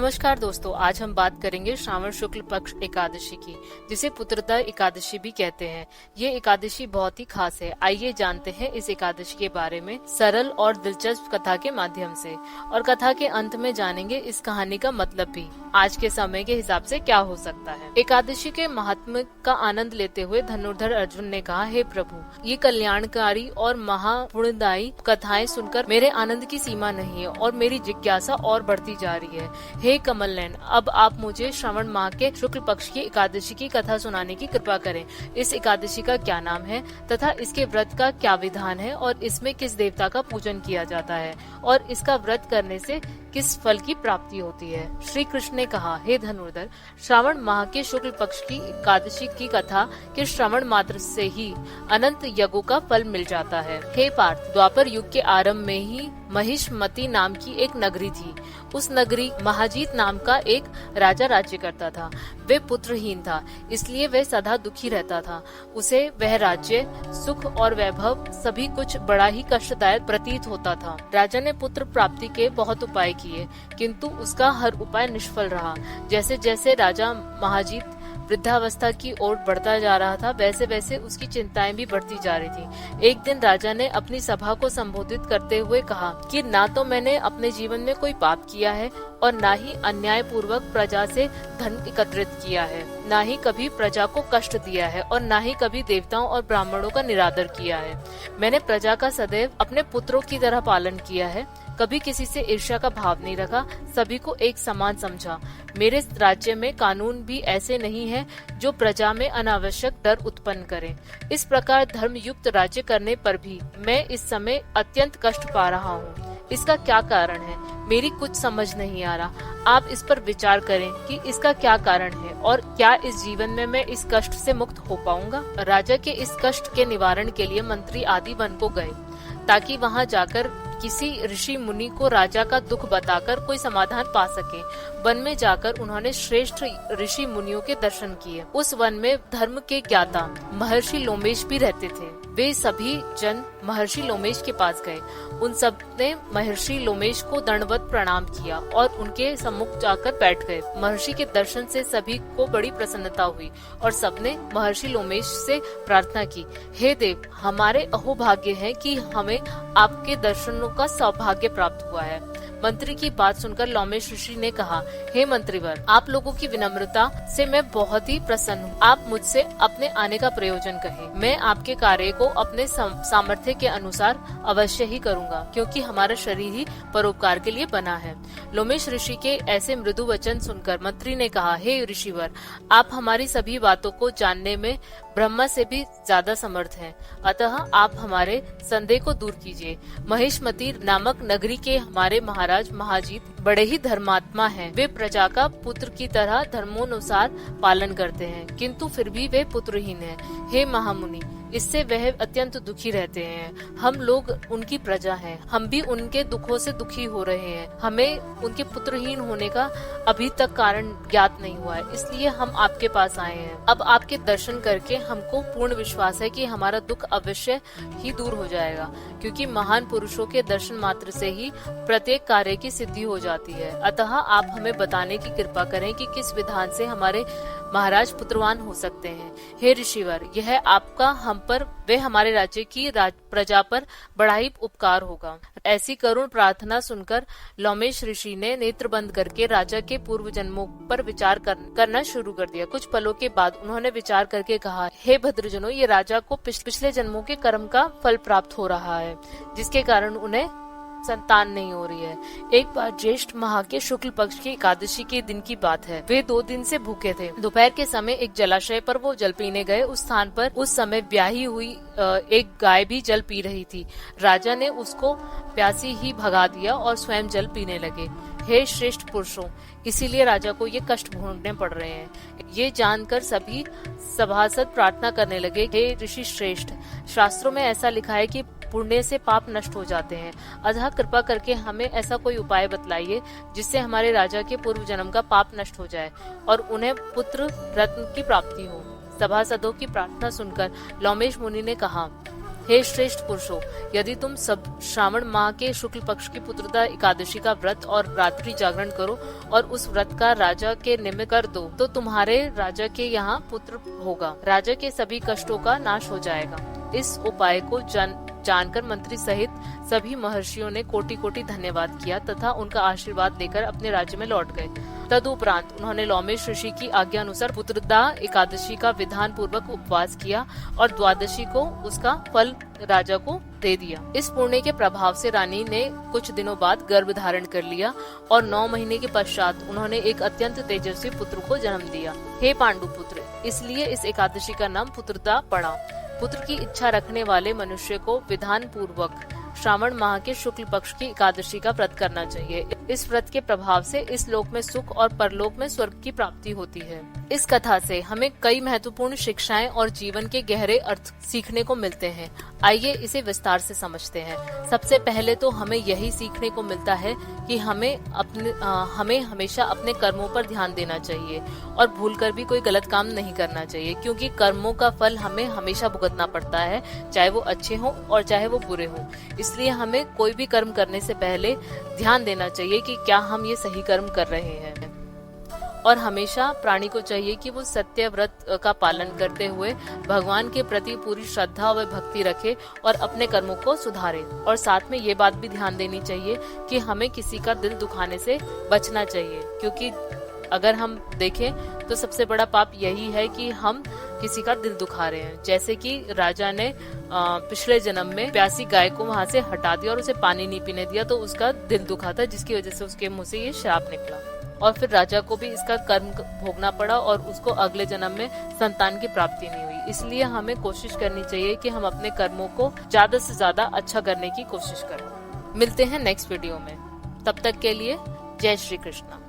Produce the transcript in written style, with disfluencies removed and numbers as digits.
नमस्कार दोस्तों, आज हम बात करेंगे श्रावण शुक्ल पक्ष एकादशी की, जिसे पुत्रदा एकादशी भी कहते हैं। ये एकादशी बहुत ही खास है। आइए जानते हैं इस एकादशी के बारे में सरल और दिलचस्प कथा के माध्यम से, और कथा के अंत में जानेंगे इस कहानी का मतलब भी आज के समय के हिसाब से क्या हो सकता है। एकादशी के महात्म्य का आनंद लेते हुए धनुर्धर अर्जुन ने कहा, हे प्रभु, ये कल्याणकारी और महापुण्यदायी कथाएं सुनकर मेरे आनंद की सीमा नहीं है और मेरी जिज्ञासा और बढ़ती जा रही है। हे कमल नयन, अब आप मुझे श्रावण माह के शुक्ल पक्ष की एकादशी की कथा सुनाने की कृपा करें। इस एकादशी का क्या नाम है तथा इसके व्रत का क्या विधान है और इसमें किस देवता का पूजन किया जाता है और इसका व्रत करने से किस फल की प्राप्ति होती है। श्री कृष्ण ने कहा, हे धनुर्धर, श्रावण माह के शुक्ल पक्ष की एकादशी की कथा के श्रवण मात्र से ही अनंत यज्ञों का फल मिल जाता है। हे पार्थ, द्वापर युग के आरंभ में ही महिष्मती नाम की एक नगरी थी। उस नगरी महाजीत नाम का एक राजा राज्य करता था। वे पुत्रहीन था, इसलिए वह सदा दुखी रहता था। उसे वह राज्य, सुख और वैभव सभी कुछ बड़ा ही कष्टदायक प्रतीत होता था। राजा ने पुत्र प्राप्ति के बहुत उपाय किए, किंतु उसका हर उपाय निष्फल रहा। जैसे जैसे राजा महाजीत वृद्धावस्था की ओर बढ़ता जा रहा था, वैसे वैसे उसकी चिंताएं भी बढ़ती जा रही थी। एक दिन राजा ने अपनी सभा को संबोधित करते हुए कहा कि ना तो मैंने अपने जीवन में कोई पाप किया है और ना ही अन्याय पूर्वक प्रजा से धन एकत्रित किया है, ना ही कभी प्रजा को कष्ट दिया है और ना ही कभी देवताओं और ब्राह्मणों का निरादर किया है। मैंने प्रजा का सदैव अपने पुत्रों की तरह पालन किया है, कभी किसी से ईर्ष्या का भाव नहीं रखा, सभी को एक समान समझा। मेरे राज्य में कानून भी ऐसे नहीं है जो प्रजा में अनावश्यक डर उत्पन्न करें। इस प्रकार धर्म युक्त राज्य करने पर भी मैं इस समय अत्यंत कष्ट पा रहा हूँ। इसका क्या कारण है, मेरी कुछ समझ नहीं आ रहा। आप इस पर विचार करें कि इसका क्या कारण है और क्या इस जीवन में मैं इस कष्ट से मुक्त हो पाऊंगा। राजा के इस कष्ट के निवारण के लिए मंत्री आदि वन को गए, ताकि वहां जाकर किसी ऋषि मुनि को राजा का दुख बताकर कोई समाधान पा सके। वन में जाकर उन्होंने श्रेष्ठ ऋषि मुनियों के दर्शन किए। उस वन में धर्म के ज्ञाता महर्षि लोमेश भी रहते थे। वे सभी जन महर्षि लोमेश के पास गए। उन सब ने महर्षि लोमेश को दंडवत प्रणाम किया और उनके सम्मुख जाकर बैठ गए। महर्षि के दर्शन से सभी को बड़ी प्रसन्नता हुई और सबने महर्षि लोमेश से प्रार्थना की, हे देव, हमारे अहोभाग्य है कि हमें आपके दर्शनों का सौभाग्य प्राप्त हुआ है। मंत्री की बात सुनकर लोमेश ऋषि ने कहा, हे मंत्रीवर, आप लोगों की विनम्रता से मैं बहुत ही प्रसन्न हूँ। आप मुझसे अपने आने का प्रयोजन कहें। मैं आपके कार्य को अपने सामर्थ्य के अनुसार अवश्य ही करूँगा, क्योंकि हमारा शरीर ही परोपकार के लिए बना है। लोमेश ऋषि के ऐसे मृदु वचन सुनकर मंत्री ने कहा, हे ऋषिवर, आप हमारी सभी बातों को जानने में ब्रह्मा से भी ज्यादा समर्थ हैं, अतः आप हमारे संदेह को दूर कीजिए। महिष्मती नामक नगरी के हमारे महाराज महाजीत बड़े ही धर्मात्मा हैं। वे प्रजा का पुत्र की तरह धर्मोनुसार पालन करते हैं, किंतु फिर भी वे पुत्रहीन हैं। हे महामुनि, इससे वह अत्यंत दुखी रहते हैं। हम लोग उनकी प्रजा हैं, हम भी उनके दुखों से दुखी हो रहे हैं। हमें उनके पुत्रहीन होने का अभी तक कारण ज्ञात नहीं हुआ है, इसलिए हम आपके पास आए हैं। अब आपके दर्शन करके हमको पूर्ण विश्वास है कि हमारा दुख अवश्य ही दूर हो जाएगा, क्योंकि महान पुरुषों के दर्शन मात्र से ही प्रत्येक कार्य की सिद्धि हो जाती है। अतः आप हमें बताने की कृपा करें कि किस विधान से हमारे महाराज पुत्रवान हो सकते हैं। हे ऋषिवर, यह आपका हम पर वे हमारे राज्य की प्रजा पर बड़ा ही उपकार होगा। ऐसी करुण प्रार्थना सुनकर लोमेश ऋषि ने नेत्र बंद करके राजा के पूर्व जन्मों पर विचार करना शुरू कर दिया। कुछ पलों के बाद उन्होंने विचार करके कहा, हे भद्रजनों, ये राजा को पिछले जन्मों के कर्म का फल प्राप्त हो रहा है, जिसके कारण उन्हें संतान नहीं हो रही है। एक बार ज्येष्ठ माह के शुक्ल पक्ष की एकादशी के दिन की बात है। वे 2 दिन से भूखे थे। दोपहर के समय एक जलाशय पर वो जल पीने गए। उस स्थान पर उस समय ब्याही हुई एक गाय भी जल पी रही थी। राजा ने उसको प्यासी ही भगा दिया और स्वयं जल पीने लगे। हे श्रेष्ठ पुरुषों, इसीलिए राजा को ये कष्ट भोगने पड़ रहे हैं। ये जानकर सभी सभासद प्रार्थना करने लगे, हे ऋषि श्रेष्ठ, शास्त्रों में ऐसा लिखा है कि पुण्य से पाप नष्ट हो जाते हैं, अतः कृपा करके हमें ऐसा कोई उपाय बतलाइए जिससे हमारे राजा के पूर्व जन्म का पाप नष्ट हो जाए और उन्हें पुत्र रत्न की प्राप्ति हो। सभासदों की प्रार्थना सुनकर लोमेश मुनि ने कहा, हे श्रेष्ठ पुरुषों, यदि तुम सब श्रावण माह के शुक्ल पक्ष की पुत्रदा एकादशी का व्रत और रात्रि जागरण करो और उस व्रत का राजा के निमित्त कर दो तो तुम्हारे राजा के यहाँ पुत्र होगा, राजा के सभी कष्टों का नाश हो जाएगा। इस उपाय को जानकर मंत्री सहित सभी महर्षियों ने कोटि कोटि धन्यवाद किया तथा उनका आशीर्वाद लेकर अपने राज्य में लौट गए। तदुपरांत उन्होंने लोमेश ऋषि की आज्ञा अनुसार पुत्रदा एकादशी का विधान पूर्वक उपवास किया और द्वादशी को उसका फल राजा को दे दिया। इस पुण्य के प्रभाव से रानी ने कुछ दिनों बाद गर्भ धारण कर लिया और 9 महीने के पश्चात उन्होंने एक अत्यंत तेजस्वी पुत्र को जन्म दिया। हे पांडु पुत्र, इसलिए इस एकादशी का नाम पुत्रदा पड़ा। पुत्र की इच्छा रखने वाले मनुष्य को विधान पूर्वक श्रावण माह के शुक्ल पक्ष की एकादशी का व्रत करना चाहिए। इस व्रत के प्रभाव से इस लोक में सुख और परलोक में स्वर्ग की प्राप्ति होती है। इस कथा से हमें कई महत्वपूर्ण शिक्षाएं और जीवन के गहरे अर्थ सीखने को मिलते हैं। आइए इसे विस्तार से समझते हैं। सबसे पहले तो हमें यही सीखने को मिलता है कि हमें हमेशा अपने कर्मों पर ध्यान देना चाहिए और भूलकर भी कोई गलत काम नहीं करना चाहिए, क्योंकि कर्मों का फल हमें हमेशा भुगतना पड़ता है, चाहे वो अच्छे हों और चाहे वो बुरे हों। इसलिए हमें कोई भी कर्म करने से पहले ध्यान देना चाहिए कि क्या हम ये सही कर्म कर रहे हैं। और हमेशा प्राणी को चाहिए कि वो सत्य व्रत का पालन करते हुए भगवान के प्रति पूरी श्रद्धा व भक्ति रखे और अपने कर्मों को सुधारे। और साथ में ये बात भी ध्यान देनी चाहिए कि हमें किसी का दिल दुखाने से बचना चाहिए, क्योंकि अगर हम देखें तो सबसे बड़ा पाप यही है कि हम किसी का दिल दुखा रहे हैं। जैसे कि राजा ने पिछले जन्म में प्यासी गाय को वहाँ से हटा दिया और उसे पानी नहीं पीने दिया, तो उसका दिल दुखा था, जिसकी वजह से उसके मुंह से ये श्राप निकला और फिर राजा को भी इसका कर्म भोगना पड़ा और उसको अगले जन्म में संतान की प्राप्ति नहीं हुई। इसलिए हमें कोशिश करनी चाहिए कि हम अपने कर्मों को ज्यादा से ज्यादा अच्छा करने की कोशिश करें। मिलते हैं नेक्स्ट वीडियो में, तब तक के लिए जय श्री कृष्ण।